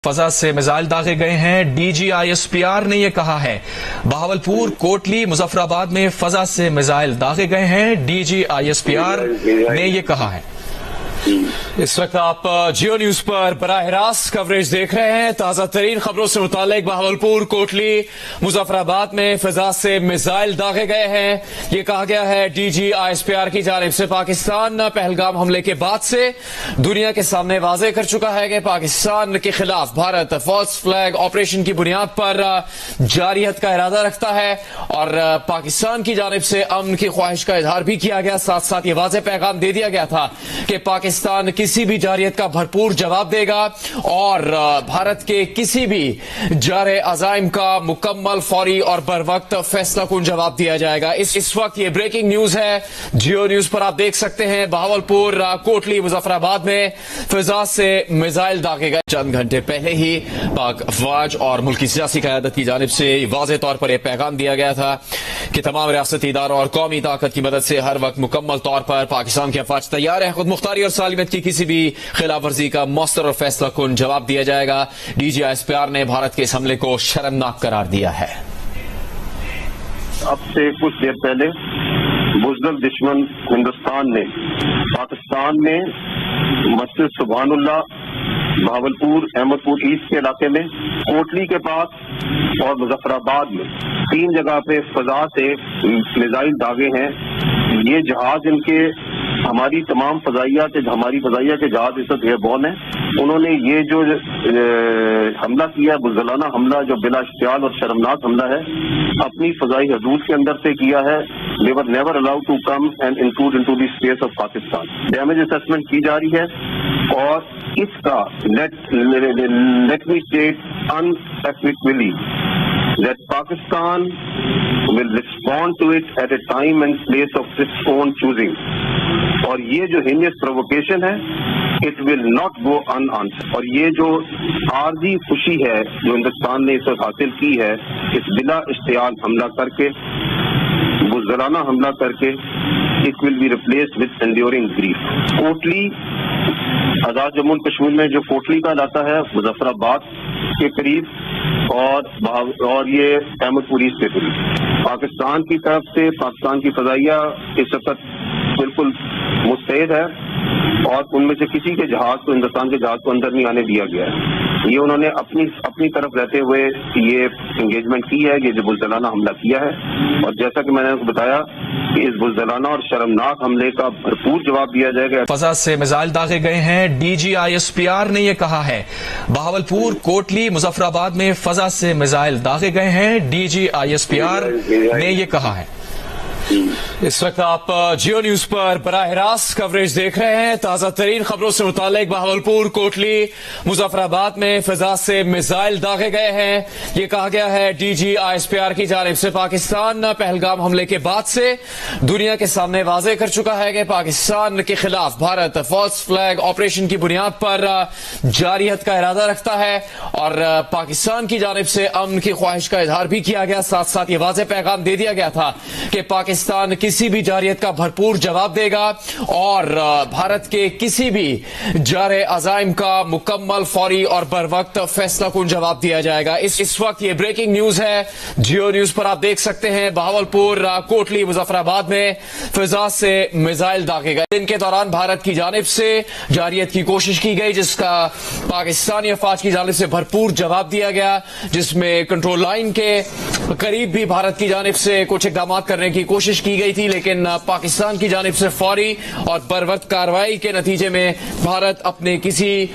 فضا سے میزائل داغے گئے ہیں۔ D G I S P R نے یہ کہا ہے۔ بہاولپور، کوٹلی، مظفر آباد میں فضا سے میزائل داغے گئے ہیں۔ D G I S P R نے یہ کہا ہے۔ اس وقت آپ جیو نیوز پر براہ راست کوریج دیکھ رہے ہیں۔ تازہ ترین خبروں سے متعلق بہاولپور، کوٹلی، مظفر آباد میں فضا سے میزائل داغے گئے ہیں۔ یہ کہا گیا ہے D G I S P R کی جانب سے پاکستان پہلگام حملے کے بعد سے دنیا کے سامنے واضح کر چکا ہے کہ پاکستان کے خلاف بھارت فالس فلیگ آپریشن کی بنیاد پر جارحیت کا ارادہ رکھتا ہے اور پاکستان کی جانب سے امن کی خواہش کا اظہار بھی کیا گیا۔ ساتھ ساتھ یہ واضح پیغام دے دیا گیا تھا کہ پاکستان کسی بھی جارحیت کا بھرپور جواب دے گا اور بھارت کے کسی بھی جارح عزائم کا مکمل، فوری اور بر وقت فیصلہ کن جواب دیا جائے گا۔ اس وقت یہ بریکنگ نیوز ہے، جیو نیوز پر آپ دیکھ سکتے ہیں۔ بہاولپور، کوٹلی، مظفر آباد میں فضا سے میزائل داغے گئے۔ چند گھنٹے پہلے ہی پاک افواج اور ملکی سیاسی قیادت کی جانب سے واضح طور پر یہ پیغام دیا گیا تھا کہ تمام ریاستی اداروں اور قومی طاقت کی مدد سے ہر وقت مکمل طور پر پاکستان کے افواج تیار ہیں۔ خود مختاری اور سالمیت کی کسی بھی خلاف ورزی کا مؤثر اور فیصلہ کن جواب دیا جائے گا۔ D G I S P R نے بھارت کے اس حملے کو شرمناک قرار دیا ہے۔ اب سے کچھ دیر پہلے بزدل دشمن ہندوستان نے پاکستان میں مسجد سبحان اللہ، بہاولپور، احمد پور ایسٹ کے علاقے میں، کوٹلی کے پاس اور مظفر آباد میں 3 جگہ پہ فضا سے میزائل داغے ہیں۔ یہ جہاز ان کے ہماری تمام ہماری فضائیہ کے جہاز اس وقت ایئربورن ہیں۔ انہوں نے یہ جو حملہ کیا ہے، بزدلانہ حملہ جو بلا اشتعال اور شرمناک حملہ ہے، اپنی فضائی حدود کے اندر سے کیا ہے۔ They were never allowed to come and intrude into the space of Pakistan. Damage assessment کی جا رہی ہے اور اس کا let me state unequivocally that Pakistan will respond to it at a time and place of its own choosing. اور یہ جو heinous provocation ہے it will not go unanswered. اور یہ جو عارضی خوشی ہے جو ہندوستان نے اس وقت حاصل کی ہے اس بلا اشتعال حملہ کر کے، بزدلانہ حملہ کر کے، it will be replaced with enduring grief. Kotli, آزاد جموں کشمیر میں جو کوٹلی کا علاقہ ہے، مظفر آباد کے قریب اور یہ احمد پور ایسٹ کے قریب، پاکستان کی طرف سے پاکستان کی فضائیہ اس وقت بالکل مستعد ہے اور ان میں سے کسی کے جہاز کو، ہندوستان کے جہاز کو اندر نہیں آنے دیا گیا ہے۔ یہ انہوں نے اپنی طرف رہتے ہوئے یہ انگیجمنٹ کی ہے، یہ جو بزدلانہ حملہ کیا ہے، اور جیسا کہ میں نے آپ کو بتایا کہ اس بزدلانہ اور شرمناک حملے کا بھرپور جواب دیا جائے گا۔ فضا سے میزائل داغے گئے ہیں۔ D G I S P R نے یہ کہا ہے۔ بہاولپور، کوٹلی، مظفر آباد میں فضا سے میزائل داغے گئے ہیں۔ D G I S P R نے یہ کہا ہے۔ اس وقت آپ جیو نیوز پر براہ راست کوریج دیکھ رہے ہیں۔ تازہ ترین خبروں سے متعلق بہاولپور، کوٹلی، مظفر آباد میں فضا سے میزائل داغے گئے ہیں۔ یہ کہا گیا ہے D G I S P R کی جانب سے پاکستان پہلگام حملے کے بعد سے دنیا کے سامنے واضح کر چکا ہے کہ پاکستان کے خلاف بھارت فالس فلیگ آپریشن کی بنیاد پر جارحیت کا ارادہ رکھتا ہے اور پاکستان کی جانب سے امن کی خواہش کا اظہار بھی کیا گیا۔ ساتھ ساتھ یہ واضح پیغام دے دیا گیا تھا کہ پاکستان کسی بھی جارحیت کا بھرپور جواب دے گا اور بھارت کے کسی بھی جارح عزائم کا مکمل، فوری اور بر وقت فیصلہ کن جواب دیا جائے گا۔ اس وقت یہ بریکنگ نیوز ہے، جیو نیوز پر آپ دیکھ سکتے ہیں۔ بہاولپور، کوٹلی، مظفر آباد میں فضا سے میزائل داغے گئے۔ دن کے دوران بھارت کی جانب سے جارحیت کی کوشش کی گئی جس کا پاکستانی افواج کی جانب سے بھرپور جواب دیا گیا، جس میں کنٹرول لائن کے قریب بھی بھارت کی جانب سے کچھ اقدامات کرنے کی کوشش کی گئی تھی، لیکن پاکستان کی جانب سے فوری اور بر وقت کارروائی کے نتیجے میں بھارت اپنے کسی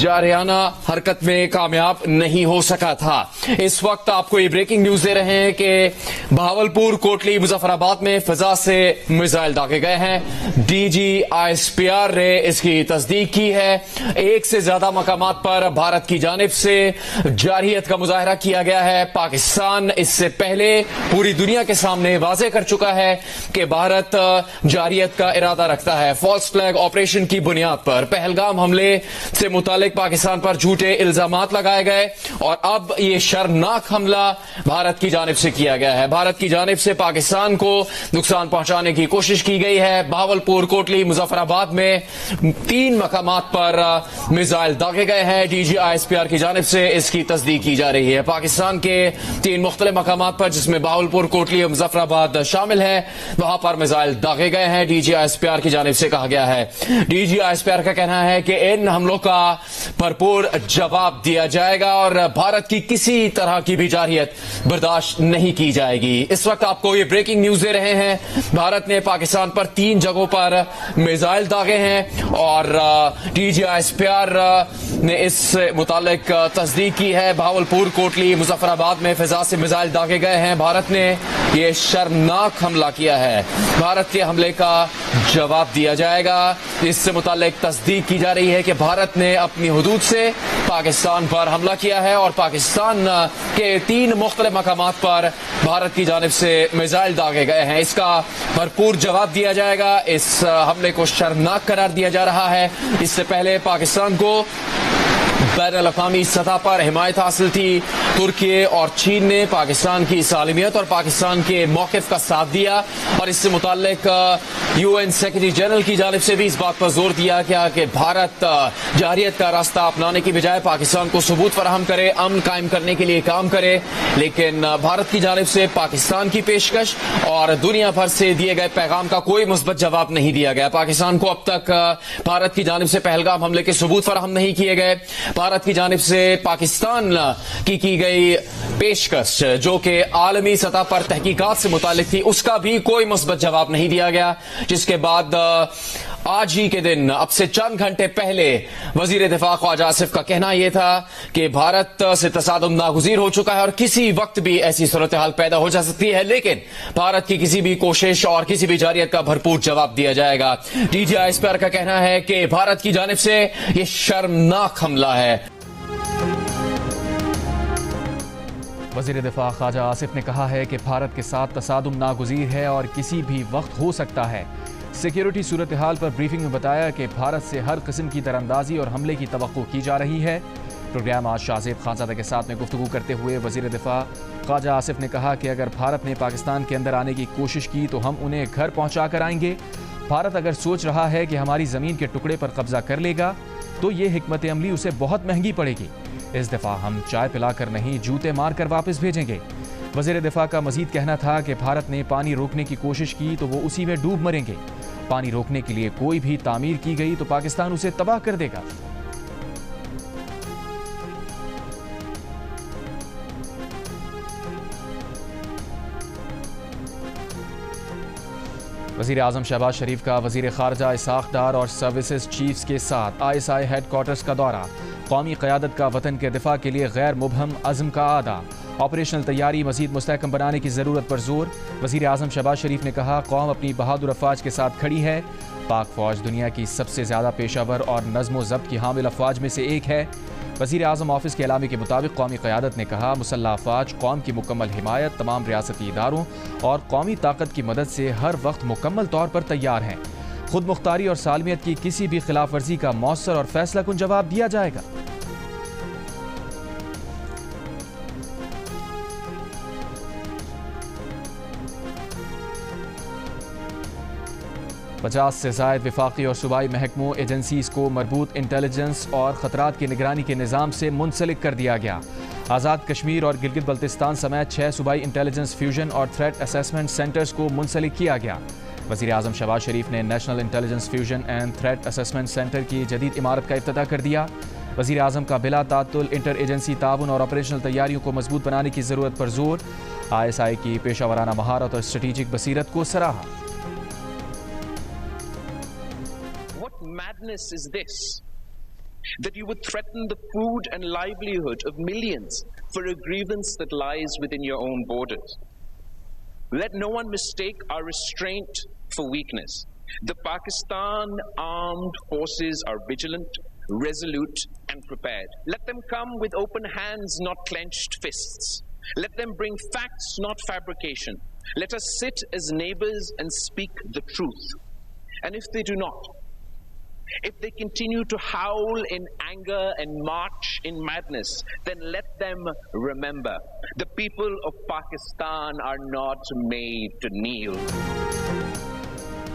جارحانہ حرکت میں کامیاب نہیں ہو سکا تھا۔ اس وقت آپ کو یہ بریکنگ نیوز دے رہے ہیں کہ بہاولپور، کوٹلی، مظفر آباد میں فضا سے میزائل داغے گئے ہیں۔ D G I S P R نے اس کی تصدیق کی ہے۔ 1 سے زیادہ مقامات پر بھارت کی جانب سے جارحیت کا مظاہرہ کیا گیا ہے۔ پاکستان اس سے پہلے پوری دنیا کے سامنے واضح کر چکا چکا ہے کہ بھارت جارحیت کا ارادہ رکھتا ہے. فالس فلیگ آپریشن کی بنیاد پر پہلگام حملے سے متعلق پاکستان پر جھوٹے الزامات لگائے گئے اور اب یہ شرمناک حملہ بھارت کی جانب سے کیا گیا ہے. بھارت کی جانب سے پاکستان کو نقصان پہنچانے کی کوشش کی گئی ہے. بہاولپور، کوٹلی، مظفر آباد میں 3 مقامات پر میزائل داغے گئے ہیں. D G I S P R کی جانب سے اس کی تصدیق کی جا رہی ہے. پاکستان کے 3 مختلف مقامات پر جس میں بہاولپور، کوٹلی اور مظفر آباد شامل ہے وہاں پر میزائل داغے گئے ہیں. D G I S P R کی جانب سے کہا گیا ہے. D G I S P R کا کہنا ہے کہ ان حملوں کا بھرپور جواب دیا جائے گا اور بھارت کی کسی طرح کی بھی جارحیت برداشت نہیں کی جائے گی. اس وقت آپ کو یہ بریکنگ نیوز دے رہے ہیں. بھارت نے پاکستان پر 3 جگہوں پر میزائل داغے ہیں اور D G I S P R نے اس سے متعلق تصدیق کی ہے. بہاولپور، کوٹلی، مظفر آباد میں فضا سے میزائل داغے گئے ہیں. بھارت نے یہ شرمناک حملہ کیا ہے. بھارت کے حملے کا جواب دیا جائے گا. اس سے متعلق تصدیق کی جا رہی ہے کہ بھارت نے اپنی حدود سے پاکستان پر حملہ کیا ہے اور پاکستان کے 3 مختلف مقامات پر بھارت کی جانب سے میزائل داغے گئے ہیں. اس کا بھرپور جواب دیا جائے گا. اس حملے کو شرمناک قرار دیا جا رہا ہے. اس سے پہلے پاکستان کو بین الاقوامی سطح پر حمایت حاصل تھی. ترکی اور چین نے پاکستان کی سالمیت اور پاکستان کے موقف کا ساتھ دیا اور اس سے متعلق یو این سیکرٹری جنرل کی جانب سے بھی اس بات پر زور دیا گیا کہ بھارت جارحیت کا راستہ اپنانے کی بجائے پاکستان کو ثبوت فراہم کرے، امن قائم کرنے کے لیے کام کرے. لیکن بھارت کی جانب سے پاکستان کی پیشکش اور دنیا بھر سے دیے گئے پیغام کا کوئی مثبت جواب نہیں دیا گیا. پاکستان کو اب تک بھارت کی جانب سے پہلگام حملے کے ثبوت فراہم نہیں کیے گئے. بھارت کی جانب سے پاکستان کی گئی پیشکش جو کہ عالمی سطح پر تحقیقات سے متعلق تھی اس کا بھی کوئی مثبت جواب نہیں دیا گیا. جس کے بعد آج ہی کے دن اب سے چند گھنٹے پہلے وزیر دفاع خواجہ آصف کا کہنا یہ تھا کہ بھارت سے تصادم ناگزیر ہو چکا ہے اور کسی وقت بھی ایسی صورتحال پیدا ہو جا سکتی ہے لیکن بھارت کی کسی بھی کوشش اور کسی بھی جارحیت کا بھرپور جواب دیا جائے گا. D G I S P R کا کہنا ہے کہ بھارت کی جانب سے یہ شرمناک حملہ ہے. وزیر دفاع خواجہ آصف نے کہا ہے کہ بھارت کے ساتھ تصادم ناگزیر ہے اور کسی بھی وقت ہو سکتا ہے. سیکیورٹی صورتحال پر بریفنگ میں بتایا کہ بھارت سے ہر قسم کی تراندازی اور حملے کی توقع کی جا رہی ہے. پروگرام آج شاہ زیب خانزادہ کے ساتھ میں گفتگو کرتے ہوئے وزیر دفاع خواجہ آصف نے کہا کہ اگر بھارت نے پاکستان کے اندر آنے کی کوشش کی تو ہم انہیں گھر پہنچا کر آئیں گے. بھارت اگر سوچ رہا ہے کہ ہماری زمین کے ٹکڑے پر قبضہ کر لے گا تو یہ حکمت عملی اسے بہت مہنگی پڑے گی. اس دفعہ ہم چائے پلا کر نہیں جوتے مار کر واپس بھیجیں گے. وزیر دفاع کا مزید کہنا تھا کہ بھارت نے پانی روکنے کی کوشش کی تو وہ اسی میں ڈوب مریں گے. پانی روکنے کے لیے کوئی بھی تعمیر کی گئی تو پاکستان اسے تباہ کر دے گا. وزیر اعظم شہباز شریف کا وزیر خارجہ اسحاق ڈار اور سروسز چیفز کے ساتھ I S I had quarters کا دورہ. قومی قیادت کا وطن کے دفاع کے لیے غیر مبہم عزم کا اعادہ. آپریشنل تیاری مزید مستحکم بنانے کی ضرورت پر زور. وزیر اعظم شہباز شریف نے کہا قوم اپنی بہادر افواج کے ساتھ کھڑی ہے. پاک فوج دنیا کی سب سے زیادہ پیشہ ور اور نظم و ضبط کی حامل افواج میں سے ایک ہے. وزیر اعظم آفس کے اعلامیے کے مطابق قومی قیادت نے کہا مسلح افواج قوم کی مکمل حمایت تمام ریاستی اداروں اور قومی طاقت کی مدد سے ہر وقت مکمل طور پر تیار ہیں. خود مختاری اور سالمیت کی کسی بھی خلاف ورزی کا مؤثر اور فیصلہ کن جواب دیا جائے گا. پچاس سے زائد وفاقی اور صوبائی محکموں ایجنسیز کو مربوط انٹیلیجنس اور خطرات کی نگرانی کے نظام سے منسلک کر دیا گیا. آزاد کشمیر اور گلگت بلتستان سمیت 6 صوبائی انٹیلیجنس فیوژن اور تھریٹ اسیسمنٹ سینٹرز کو منسلک کیا گیا. وزیر اعظم شہباز شریف نے national intelligence fusion and threat assessment centre کی جدید عمارت کا افتتاح کر دیا. وزیر اعظم کا بلا تعطل انٹر ایجنسی تعاون اور آپریشنل تیاریوں کو مضبوط بنانے کی ضرورت پر زور. آئی ایس آئی کی پیشہ ورانہ مہارت اور اسٹریٹجک بصیرت کو سراہا. Madness is this, that you would threaten the food and livelihood of millions for a grievance that lies within your own borders. Let no one mistake our restraint for weakness. The Pakistan armed forces are vigilant, resolute and prepared. Let them come with open hands, not clenched fists. Let them bring facts, not fabrication. Let us sit as neighbors and speak the truth. And if they do not, if they continue to howl in anger and march in madness, then let them remember the people of Pakistan are not made to kneel.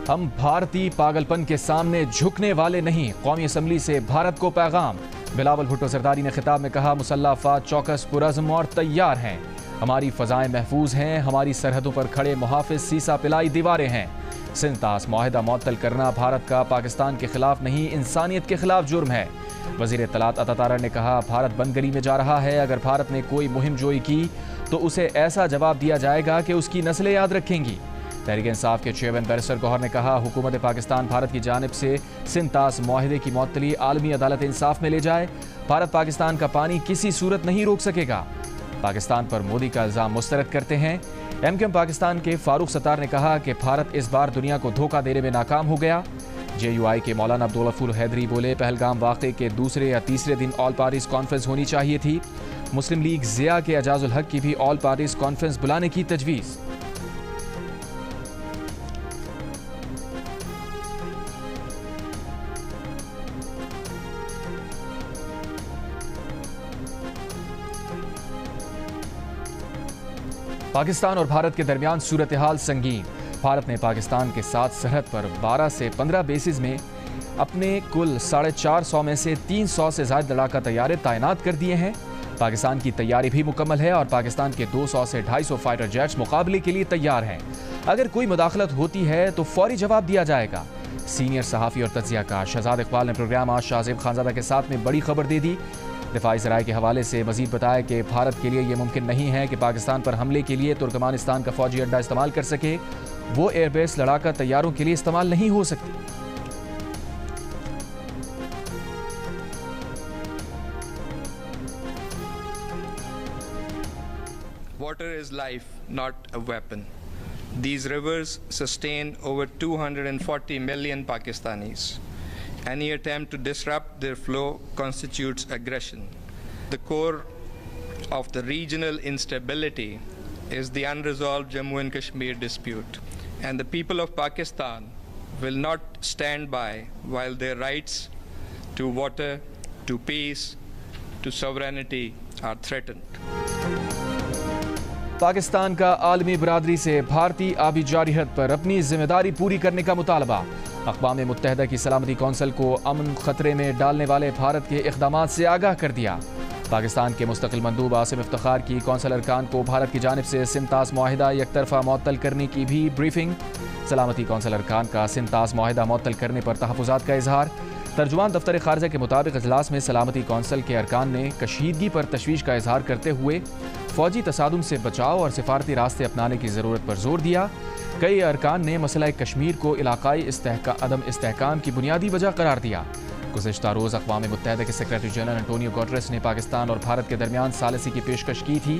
ہم بھارتی پاگلپن کے سامنے جھکنے والے نہیں، قومی assembly سے بھارت کو پیغام۔ بلاول بھٹو زرداری نے خطاب میں کہا مسلح افواج چوکس پرعزم اور تیار ہیں، ہماری فضائیں محفوظ ہیں، ہماری سرحدوں پر کھڑے محافظ سیسا پلائی دیواریں ہیں۔ سنتاس معاہدہ معطل کرنا بھارت کا پاکستان کے خلاف نہیں، انسانیت کے خلاف جرم ہے۔ وزیر اطلاعات عطا تارڑ نے کہا بھارت بند گلی میں جا رہا ہے، اگر بھارت نے کوئی مہم جوئی کی تو اسے ایسا جواب دیا جائے گا کہ اس کی نسلیں یاد رکھیں گی۔ تحریک انصاف کے چیئرمین بیرسٹر گوہر نے کہا حکومت پاکستان بھارت کی جانب سے سنتاس معاہدے کی معطلی عالمی عدالت انصاف میں لے جائے، بھارت پاکستان کا پانی کسی صورت نہیں روک سکے گا۔ پاکستان پر مودی کا الزام مسترد کرتے ہیں۔ ایم کیو ایم پاکستان کے فاروق ستار نے کہا کہ بھارت اس بار دنیا کو دھوکہ دینے میں ناکام ہو گیا۔ جے یو آئی کے مولانا عبدالغفور حیدری بولے پہلگام واقعے کے دوسرے یا تیسرے دن آل پارٹیز کانفرنس ہونی چاہیے تھی۔ مسلم لیگ ضیاء کے اعجاز الحق کی بھی آل پارٹیز کانفرنس بلانے کی تجویز۔ پاکستان اور بھارت کے درمیان صورتحال سنگین۔ بھارت نے پاکستان کے ساتھ سرحد پر 12 سے 15 بیسز میں اپنے کل 450 میں سے 300 سے زائد لڑاکا طیارے تعینات کر دیے ہیں۔ پاکستان کی تیاری بھی مکمل ہے اور پاکستان کے 200 سے 250 فائٹر جیٹس مقابلے کے لیے تیار ہیں۔ اگر کوئی مداخلت ہوتی ہے تو فوری جواب دیا جائے گا۔ سینئر صحافی اور تجزیہ کار شہزاد اقبال نے پروگرام آج شاہ زیب خانزادہ کے ساتھ میں بڑی خبر دے دی۔ دفاعی ذرائع کے حوالے سے مزید بتایا کہ بھارت کے لیے یہ ممکن نہیں ہے کہ پاکستان پر حملے کے لیے ترکمانستان کا فوجی اڈہ استعمال کر سکے، وہ ایئر بیس لڑاکا طیاروں کے لیے استعمال نہیں ہو سکتی۔ Water is life, not a weapon. These rivers sustain over 240 million Pakistanis. Any attempt to disrupt their flow constitutes aggression. The core of the regional instability is the unresolved Jammu and Kashmir dispute, and the people of Pakistan will not stand by while their rights to water, to peace, to sovereignty are threatened. Pakistan کا عالمی برادری سے بھارتی آبی جارحیت پر اپنی ذمہ داری پوری کرنے کا مطالبہ۔ اقوام متحدہ کی سلامتی کونسل کو امن خطرے میں ڈالنے والے بھارت کے اقدامات سے آگاہ کر دیا۔ پاکستان کے مستقل مندوب عاصم افتخار کی کونسل ارکان کو بھارت کی جانب سے سنتاس معاہدہ یک طرفہ معطل کرنے کی بھی بریفنگ۔ سلامتی کونسل ارکان کا سنتاس معاہدہ معطل کرنے پر تحفظات کا اظہار۔ ترجمان دفتر خارجہ کے مطابق اجلاس میں سلامتی کونسل کے ارکان نے کشیدگی پر تشویش کا اظہار کرتے ہوئے فوجی تصادم سے بچاؤ اور سفارتی راستے اپنانے کی ضرورت پر زور دیا۔ کئی ارکان نے مسئلہ کشمیر کو علاقائی عدم استحکام کی بنیادی وجہ قرار دیا۔ گزشتہ روز اقوام متحدہ کے سیکریٹری جنرل انٹونیو گوٹریس نے پاکستان اور بھارت کے درمیان ثالثی کی پیشکش کی تھی۔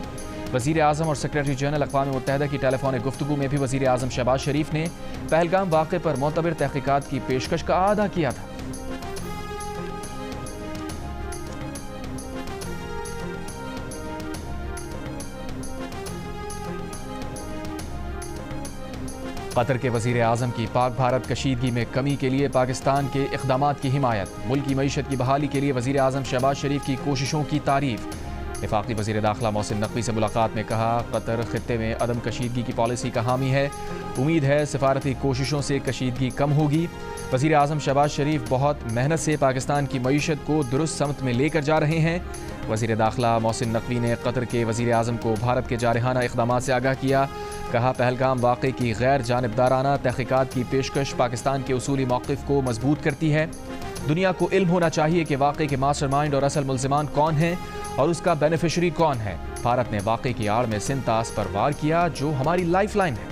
وزیر اعظم اور سیکریٹری جنرل اقوام متحدہ کی ٹیلی فونک گفتگو میں بھی وزیر اعظم شہباز شریف نے پہلگام واقعے پر معتبر تحقیقات کی پیشکش کا اعادہ کیا تھا۔ قطر کے وزیر اعظم کی پاک بھارت کشیدگی میں کمی کے لیے پاکستان کے اقدامات کی حمایت۔ ملکی معیشت کی بحالی کے لیے وزیر اعظم شہباز شریف کی کوششوں کی تعریف۔ وفاقی وزیر داخلہ محسن نقوی سے ملاقات میں کہا قطر خطے میں عدم کشیدگی کی پالیسی کا حامی ہے، امید ہے سفارتی کوششوں سے کشیدگی کم ہوگی۔ وزیر اعظم شہباز شریف بہت محنت سے پاکستان کی معیشت کو درست سمت میں لے کر جا رہے ہیں۔ وزیر داخلہ محسن نقوی نے قطر کے وزیر اعظم کو بھارت کے جارحانہ اقدامات سے آگاہ کیا۔ کہا پہلگام واقعے کی غیر جانبدارانہ تحقیقات کی پیشکش پاکستان کے اصولی موقف کو مضبوط کرتی ہے۔ دنیا کو علم ہونا چاہیے کہ واقعے کے ماسٹر مائنڈ اور اصل ملزمان کون ہیں اور اس کا بینیفیشری کون ہے۔ بھارت نے واقعے کی آڑ میں سنتاس پر وار کیا جو ہماری لائف لائن ہے۔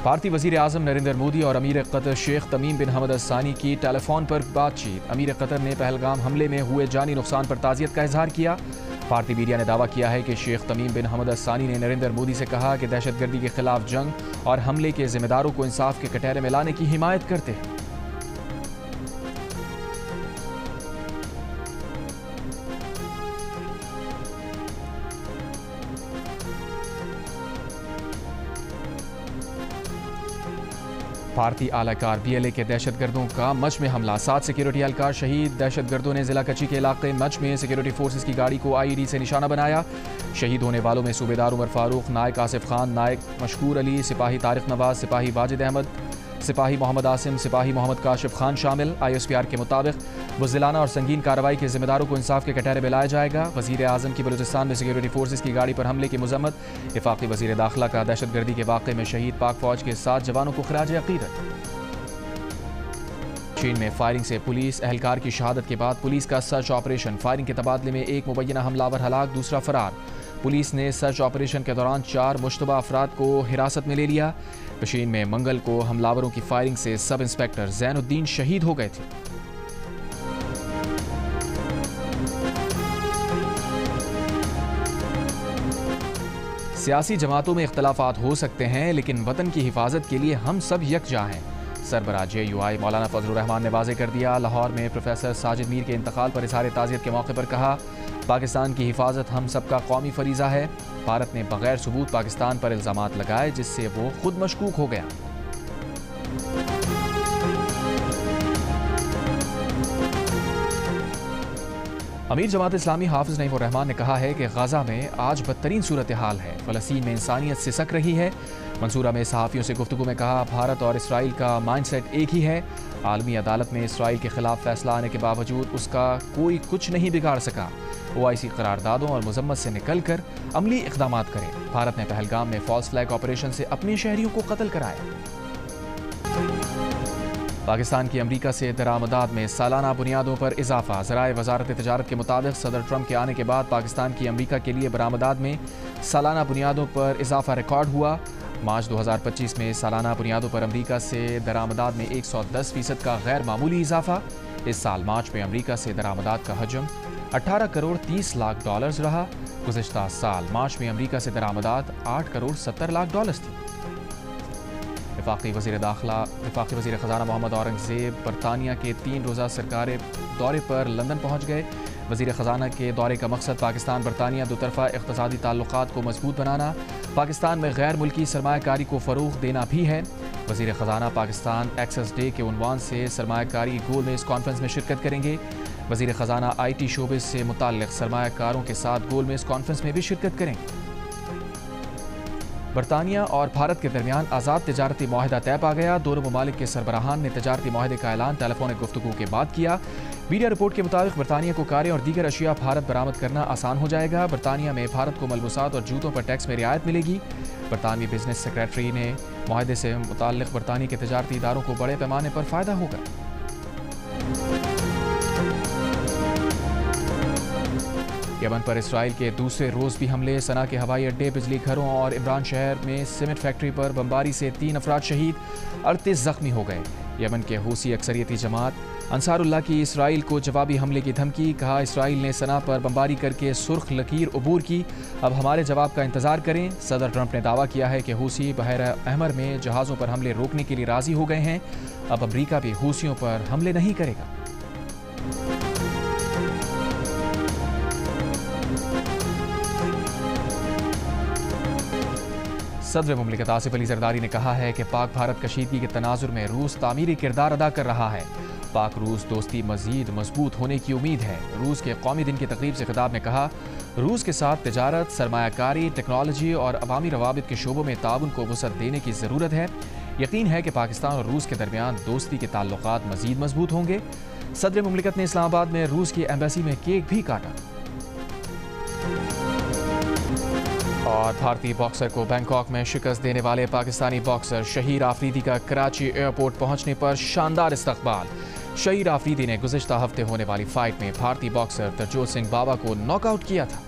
بھارتی وزیر اعظم نریندر مودی اور امیر قطر شیخ تمیم بن حمد الثانی کی ٹیلی فون پر بات چیت۔ امیر قطر نے پہلگام حملے میں ہوئے جانی نقصان پر تعزیت کا اظہار کیا۔ بھارتی میڈیا نے دعویٰ کیا ہے کہ شیخ تمیم بن حمد الثانی نے نریندر مودی سے کہا کہ دہشت گردی کے خلاف جنگ اور حملے کے ذمہ داروں کو انصاف کے کٹہرے میں لانے کی حمایت کرتے ہیں۔ بھارتی اعلی کار BLA کے دہشت گردوں کا مچ میں حملہ، 7 سیکیورٹی اہلکار شہید، دہشت گردوں نے ضلع کچی کے علاقے مچ میں سیکیورٹی فورسز کی گاڑی کو IED سے نشانہ بنایا۔ شہید ہونے والوں میں صوبیدار عمر فاروق، نائک آصف خان، نائک مشکور علی، سپاہی طارق نواز، سپاہی واجد احمد، سپاہی محمد عاصم، سپاہی محمد کاشف خان شامل۔ ISPR کے مطابق بزدلانہ اور سنگین کارروائی کے ذمہ داروں کو انصاف کے کٹہرے میں لایا جائے گا۔ وزیر اعظم کی بلوچستان میں سیکیورٹی فورسز کی گاڑی پر حملے کی مذمت، وفاقی وزیر داخلہ کا دہشت گردی کے واقعے میں شہید پاک فوج کے 7 جوانوں کو خراج عقیدت۔ چین میں فائرنگ سے پولیس اہلکار کی شہادت کے بعد پولیس کا سرچ آپریشن، فائرنگ کے تبادلے میں ایک مبینہ حملہ آور ہلاک، دوسرا فرار۔ پولیس نے سرچ آپریشن کے دوران 4 مشتبہ افراد کو حراست میں لے لیا۔ پشین میں منگل کو حملہ آوروں کی فائرنگ سے سب انسپکٹر زین الدین شہید ہو گئے تھے۔ سیاسی جماعتوں میں اختلافات ہو سکتے ہیں، لیکن وطن کی حفاظت کے لیے ہم سب یکجا ہیں، سربراہ JUI مولانا فضل الرحمان نے واضح کر دیا۔ لاہور میں پروفیسر ساجد میر کے انتقال پر اظہار تعزیت کے موقع پر کہا، پاکستان کی حفاظت ہم سب کا قومی فریضہ ہے۔ بھارت نے بغیر ثبوت پاکستان پر الزامات لگائے، جس سے وہ خود مشکوک ہو گیا۔ امیر جماعت اسلامی حافظ نعیم الرحمان نے کہا ہے کہ غزہ میں آج بدترین صورتحال ہے، فلسطین میں انسانیت سسک رہی ہے۔ منصورہ میں صحافیوں سے گفتگو میں کہا، بھارت اور اسرائیل کا مائنڈ سیٹ ایک ہی ہے، عالمی عدالت میں اسرائیل کے خلاف فیصلہ آنے کے باوجود اس کا کوئی کچھ نہیں بگاڑ سکا۔ OIC قراردادوں اور مذمت سے نکل کر عملی اقدامات کرے۔ بھارت نے پہلگام میں فالس فلیگ آپریشن سے اپنے شہریوں کو قتل کرایا۔ پاکستان کی امریکہ سے درآمدات میں سالانہ بنیادوں پر اضافہ، ذرائع وزارت تجارت کے مطابق صدر ٹرمپ کے آنے کے بعد پاکستان کی امریکہ کے لیے برآمدات میں سالانہ بنیادوں پر اضافہ ریکارڈ ہوا۔ مارچ 2025 میں سالانہ بنیادوں پر امریکہ سے درآمدات میں 110% کا غیر معمولی اضافہ۔ اس سال مارچ میں امریکہ سے درآمدات کا حجم 18 کروڑ 30 لاکھ ڈالرز رہا۔ گزشتہ سال مارچ میں امریکہ سے درآمدات 8 کروڑ 70 لاکھ ڈالرز تھی۔ وفاقی وزیر خزانہ محمد اورنگزیب برطانیہ کے 3 روزہ سرکاری دورے پر لندن پہنچ گئے۔ وزیر خزانہ کے دورے کا مقصد پاکستان برطانیہ دوطرفہ اقتصادی تعلقات کو مضبوط بنانا، پاکستان میں غیر ملکی سرمایہ کاری کو فروغ دینا بھی ہے۔ وزیر خزانہ پاکستان ایکسس ڈے کے عنوان سے سرمایہ کاری گول میز کانفرنس میں شرکت کریں گے۔ وزیر خزانہ IT شعبے سے متعلق سرمایہ کاروں کے ساتھ گول میز کانفرنس میں بھی شرکت کریں گے۔ برطانیہ اور بھارت کے درمیان آزاد تجارتی معاہدہ طے پا گیا۔ دونوں ممالک کے سربراہان نے تجارتی معاہدے کا اعلان ٹیلی فونک گفتگو کے بعد کیا۔ میڈیا رپورٹ کے مطابق برطانیہ کو کاریں اور دیگر اشیاء بھارت برآمد کرنا آسان ہو جائے گا۔ برطانیہ میں بھارت کو ملبوسات اور جوتوں پر ٹیکس میں رعایت ملے گی۔ برطانوی بزنس سیکریٹری نے معاہدے سے متعلق برطانیہ کے تجارتی اداروں کو بڑے پیمانے پر فائدہ ہوگا۔ یمن پر اسرائیل کے دوسرے روز بھی حملے، صنعاء کے ہوائی اڈے، بجلی گھروں اور عمران شہر میں سیمنٹ فیکٹری پر بمباری سے 3 افراد شہید، 38 زخمی ہو گئے۔ یمن کے حوثی اکثریتی جماعت انصار اللہ کی اسرائیل کو جوابی حملے کی دھمکی، کہا اسرائیل نے صنعاء پر بمباری کر کے سرخ لکیر عبور کی، اب ہمارے جواب کا انتظار کریں۔ صدر ٹرمپ نے دعویٰ کیا ہے کہ حوثی بحیرہ احمر میں جہازوں پر حملے روکنے کے لیے راضی ہو گئے ہیں، اب امریکہ بھی حوثیوں پر حملے نہیں کرے گا۔ صدر مملکت آصف علی زرداری نے کہا ہے کہ پاک بھارت کشیدگی کے تناظر میں روس تعمیری کردار ادا کر رہا ہے، پاک روس دوستی مزید مضبوط ہونے کی امید ہے۔ روس کے قومی دن کی تقریب سے خطاب میں کہا، روس کے ساتھ تجارت، سرمایہ کاری، ٹیکنالوجی اور عوامی روابط کے شعبوں میں تعاون کو وسعت دینے کی ضرورت ہے۔ یقین ہے کہ پاکستان اور روس کے درمیان دوستی کے تعلقات مزید مضبوط ہوں گے۔ صدر مملکت نے اسلام آباد میں روس کی ایمبیسی میں کیک بھی کاٹا۔ اور بھارتی باکسر کو بینکاک میں شکست دینے والے پاکستانی باکسر شہیر آفریدی کا کراچی ایئرپورٹ پہنچنے پر شاندار استقبال۔ شہیر آفریدی نے گزشتہ ہفتے ہونے والی فائٹ میں بھارتی باکسر ترجوت سنگھ بابا کو ناک آؤٹ کیا تھا۔